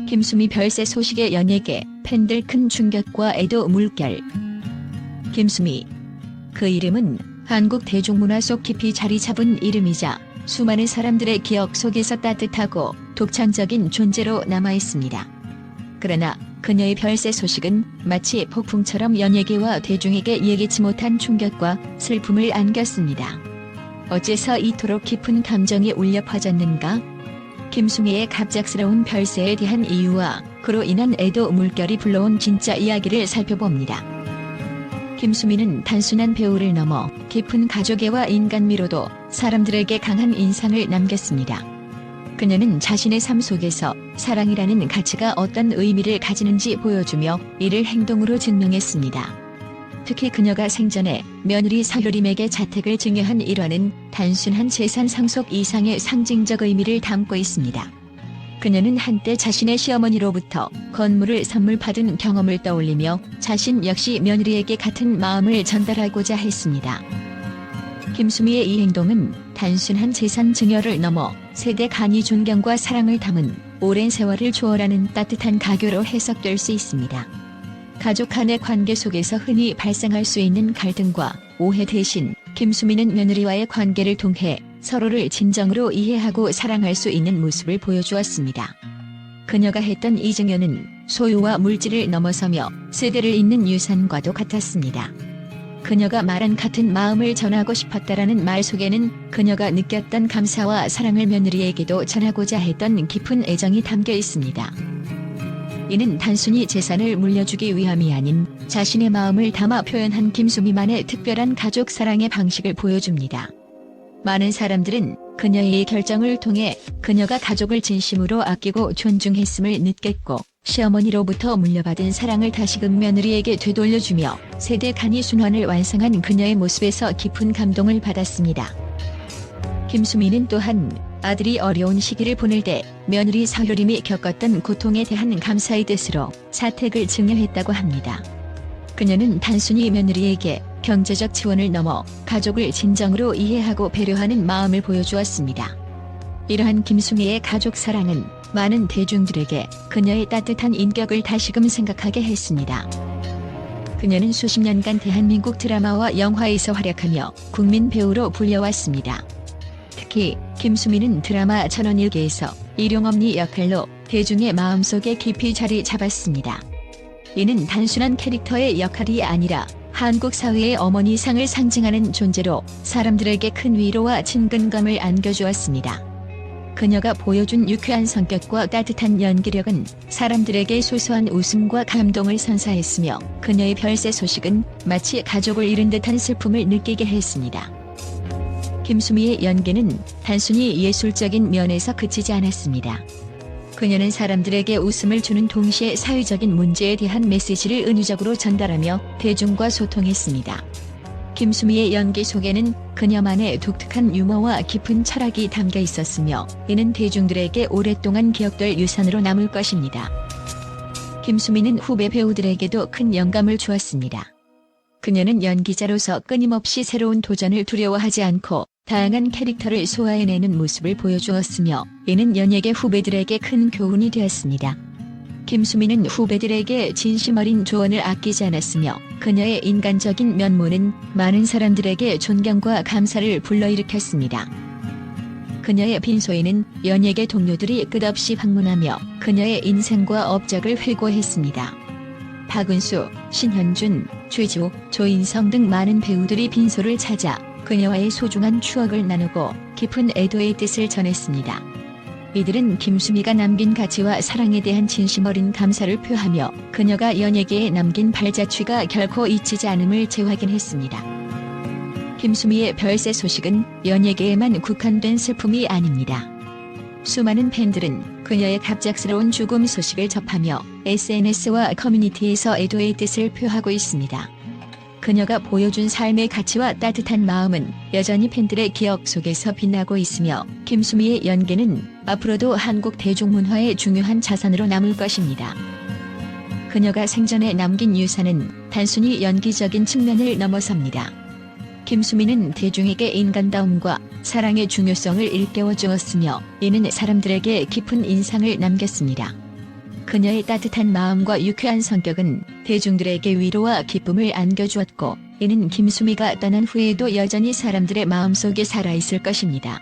김수미 별세 소식에 연예계 팬들 큰 충격과 애도 물결. 김수미. 그 이름은 한국 대중문화 속 깊이 자리 잡은 이름이자 수많은 사람들의 기억 속에서 따뜻하고 독창적인 존재로 남아있습니다. 그러나 그녀의 별세 소식은 마치 폭풍처럼 연예계와 대중에게 예기치 못한 충격과 슬픔을 안겼습니다. 어째서 이토록 깊은 감정이 울려 퍼졌는가? 김수미의 갑작스러운 별세에 대한 이유와 그로 인한 애도 물결이 불러온 진짜 이야기를 살펴봅니다. 김수미는 단순한 배우를 넘어 깊은 가족애와 인간미로도 사람들에게 강한 인상을 남겼습니다. 그녀는 자신의 삶 속에서 사랑이라는 가치가 어떤 의미를 가지는지 보여주며 이를 행동으로 증명했습니다. 특히 그녀가 생전에 며느리 서효림에게 자택을 증여한 일화는 단순한 재산 상속 이상의 상징적 의미를 담고 있습니다. 그녀는 한때 자신의 시어머니로부터 건물을 선물 받은 경험을 떠올리며 자신 역시 며느리에게 같은 마음을 전달하고자 했습니다. 김수미의 이 행동은 단순한 재산 증여를 넘어 세대 간의 존경과 사랑을 담은 오랜 세월을 초월하는 따뜻한 가교로 해석될 수 있습니다. 가족 간의 관계 속에서 흔히 발생할 수 있는 갈등과 오해 대신 김수미는 며느리와의 관계를 통해 서로를 진정으로 이해하고 사랑할 수 있는 모습을 보여주었습니다. 그녀가 했던 이 증여는 소유와 물질을 넘어서며 세대를 잇는 유산과도 같았습니다. 그녀가 말한 같은 마음을 전하고 싶었다라는 말 속에는 그녀가 느꼈던 감사와 사랑을 며느리에게도 전하고자 했던 깊은 애정이 담겨 있습니다. 이는 단순히 재산을 물려주기 위함이 아닌 자신의 마음을 담아 표현한 김수미만의 특별한 가족 사랑의 방식을 보여줍니다. 많은 사람들은 그녀의 이 결정을 통해 그녀가 가족을 진심으로 아끼고 존중했음을 느꼈고 시어머니로부터 물려받은 사랑을 다시금 며느리에게 되돌려주며 세대 간의 순환을 완성한 그녀의 모습에서 깊은 감동을 받았습니다. 김수미는 또한 아들이 어려운 시기를 보낼 때 며느리 서효림이 겪었던 고통에 대한 감사의 뜻으로 사택을 증여했다고 합니다. 그녀는 단순히 며느리에게 경제적 지원을 넘어 가족을 진정으로 이해하고 배려하는 마음을 보여주었습니다. 이러한 김수미의 가족 사랑은 많은 대중들에게 그녀의 따뜻한 인격을 다시금 생각하게 했습니다. 그녀는 수십 년간 대한민국 드라마와 영화에서 활약하며 국민 배우로 불려왔습니다. 특히 김수미는 드라마 천원일기에서 일용엄니 역할로 대중의 마음속에 깊이 자리 잡았습니다. 이는 단순한 캐릭터의 역할이 아니라 한국 사회의 어머니상을 상징하는 존재로 사람들에게 큰 위로와 친근감을 안겨주었습니다. 그녀가 보여준 유쾌한 성격과 따뜻한 연기력은 사람들에게 소소한 웃음과 감동을 선사했으며 그녀의 별세 소식은 마치 가족을 잃은 듯한 슬픔을 느끼게 했습니다. 김수미의 연기는 단순히 예술적인 면에서 그치지 않았습니다. 그녀는 사람들에게 웃음을 주는 동시에 사회적인 문제에 대한 메시지를 은유적으로 전달하며 대중과 소통했습니다. 김수미의 연기 속에는 그녀만의 독특한 유머와 깊은 철학이 담겨 있었으며 이는 대중들에게 오랫동안 기억될 유산으로 남을 것입니다. 김수미는 후배 배우들에게도 큰 영감을 주었습니다. 그녀는 연기자로서 끊임없이 새로운 도전을 두려워하지 않고 다양한 캐릭터를 소화해내는 모습을 보여주었으며 이는 연예계 후배들에게 큰 교훈이 되었습니다. 김수미는 후배들에게 진심 어린 조언을 아끼지 않았으며 그녀의 인간적인 면모는 많은 사람들에게 존경과 감사를 불러일으켰습니다. 그녀의 빈소에는 연예계 동료들이 끝없이 방문하며 그녀의 인생과 업적을 회고했습니다. 박은수, 신현준, 최지호, 조인성 등 많은 배우들이 빈소를 찾아 그녀와의 소중한 추억을 나누고 깊은 애도의 뜻을 전했습니다. 이들은 김수미가 남긴 가치와 사랑에 대한 진심 어린 감사를 표하며 그녀가 연예계에 남긴 발자취가 결코 잊히지 않음을 재확인했습니다. 김수미의 별세 소식은 연예계에만 국한된 슬픔이 아닙니다. 수많은 팬들은 그녀의 갑작스러운 죽음 소식을 접하며 SNS와 커뮤니티에서 애도의 뜻을 표하고 있습니다. 그녀가 보여준 삶의 가치와 따뜻한 마음은 여전히 팬들의 기억 속에서 빛나고 있으며 김수미의 연기는 앞으로도 한국 대중문화의 중요한 자산으로 남을 것입니다. 그녀가 생전에 남긴 유산은 단순히 연기적인 측면을 넘어섭니다. 김수미는 대중에게 인간다움과 사랑의 중요성을 일깨워 주었으며 이는 사람들에게 깊은 인상을 남겼습니다. 그녀의 따뜻한 마음과 유쾌한 성격은 대중들에게 위로와 기쁨을 안겨주었고, 이는 김수미가 떠난 후에도 여전히 사람들의 마음속에 살아있을 것입니다.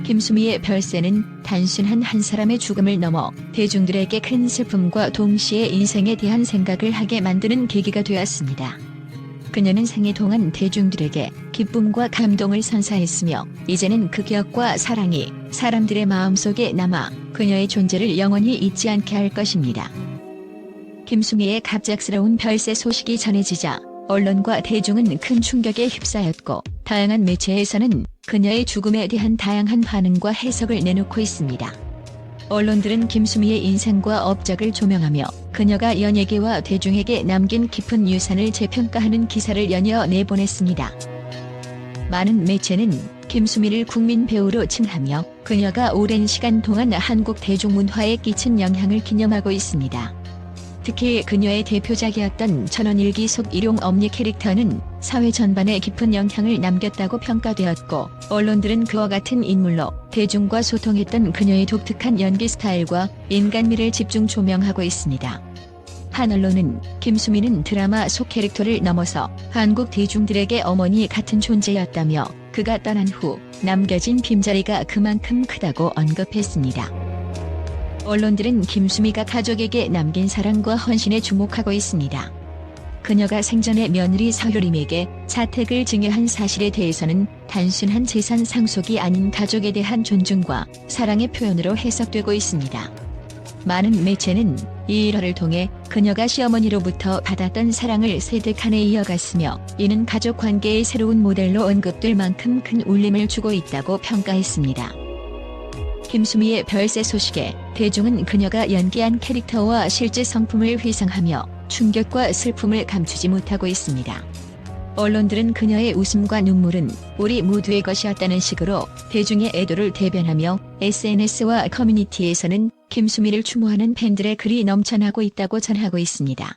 김수미의 별세는 단순한 한 사람의 죽음을 넘어 대중들에게 큰 슬픔과 동시에 인생에 대한 생각을 하게 만드는 계기가 되었습니다. 그녀는 생애 동안 대중들에게 기쁨과 감동을 선사했으며, 이제는 그 기억과 사랑이 사람들의 마음속에 남아 그녀의 존재를 영원히 잊지 않게 할 것입니다. 김수미의 갑작스러운 별세 소식이 전해지자 언론과 대중은 큰 충격에 휩싸였고, 다양한 매체에서는 그녀의 죽음에 대한 다양한 반응과 해석을 내놓고 있습니다. 언론들은 김수미의 인생과 업적을 조명하며 그녀가 연예계와 대중에게 남긴 깊은 유산을 재평가하는 기사를 연이어 내보냈습니다. 많은 매체는 김수미를 국민 배우로 칭하며 그녀가 오랜 시간 동안 한국 대중문화에 끼친 영향을 기념하고 있습니다. 특히 그녀의 대표작이었던 천원일기 속 일용 엄니 캐릭터는 사회 전반에 깊은 영향을 남겼다고 평가되었고, 언론들은 그와 같은 인물로 대중과 소통했던 그녀의 독특한 연기 스타일과 인간미를 집중 조명하고 있습니다. 한 언론은 김수미는 드라마 속 캐릭터를 넘어서 한국 대중들에게 어머니 같은 존재였다며, 그가 떠난 후 남겨진 빈자리가 그만큼 크다고 언급했습니다. 언론들은 김수미가 가족에게 남긴 사랑과 헌신에 주목하고 있습니다. 그녀가 생전에 며느리 서효림에게 자택을 증여한 사실에 대해서는 단순한 재산 상속이 아닌 가족에 대한 존중과 사랑의 표현으로 해석되고 있습니다. 많은 매체는 이 일화를 통해 그녀가 시어머니로부터 받았던 사랑을 세대 칸에 이어갔으며, 이는 가족 관계의 새로운 모델로 언급될 만큼 큰 울림을 주고 있다고 평가했습니다. 김수미의 별세 소식에 대중은 그녀가 연기한 캐릭터와 실제 성품을 회상하며 충격과 슬픔을 감추지 못하고 있습니다. 언론들은 그녀의 웃음과 눈물은 우리 모두의 것이었다는 식으로 대중의 애도를 대변하며, SNS와 커뮤니티에서는 김수미를 추모하는 팬들의 글이 넘쳐나고 있다고 전하고 있습니다.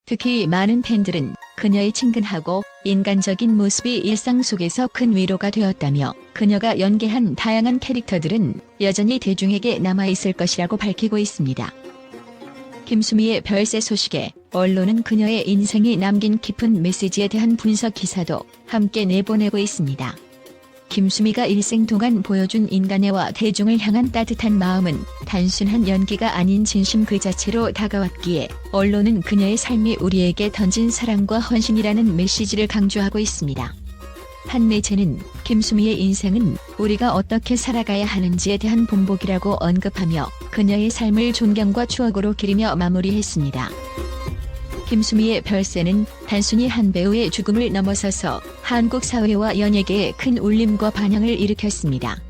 특히 많은 팬들은 그녀의 친근하고 인간적인 모습이 일상 속에서 큰 위로가 되었다며, 그녀가 연기한 다양한 캐릭터들은 여전히 대중에게 남아있을 것이라고 밝히고 있습니다. 김수미의 별세 소식에 언론은 그녀의 인생이 남긴 깊은 메시지에 대한 분석 기사도 함께 내보내고 있습니다. 김수미가 일생 동안 보여준 인간애와 대중을 향한 따뜻한 마음은 단순한 연기가 아닌 진심 그 자체로 다가왔기에, 언론은 그녀의 삶이 우리에게 던진 사랑과 헌신이라는 메시지를 강조하고 있습니다. 한 매체는 김수미의 인생은 우리가 어떻게 살아가야 하는지에 대한 본보기라고 언급하며 그녀의 삶을 존경과 추억으로 기리며 마무리했습니다. 김수미의 별세는 단순히 한 배우의 죽음을 넘어서서 한국 사회와 연예계에 큰 울림과 반향을 일으켰습니다.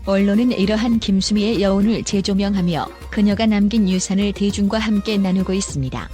언론은 이러한 김수미의 여운을 재조명하며 그녀가 남긴 유산을 대중과 함께 나누고 있습니다.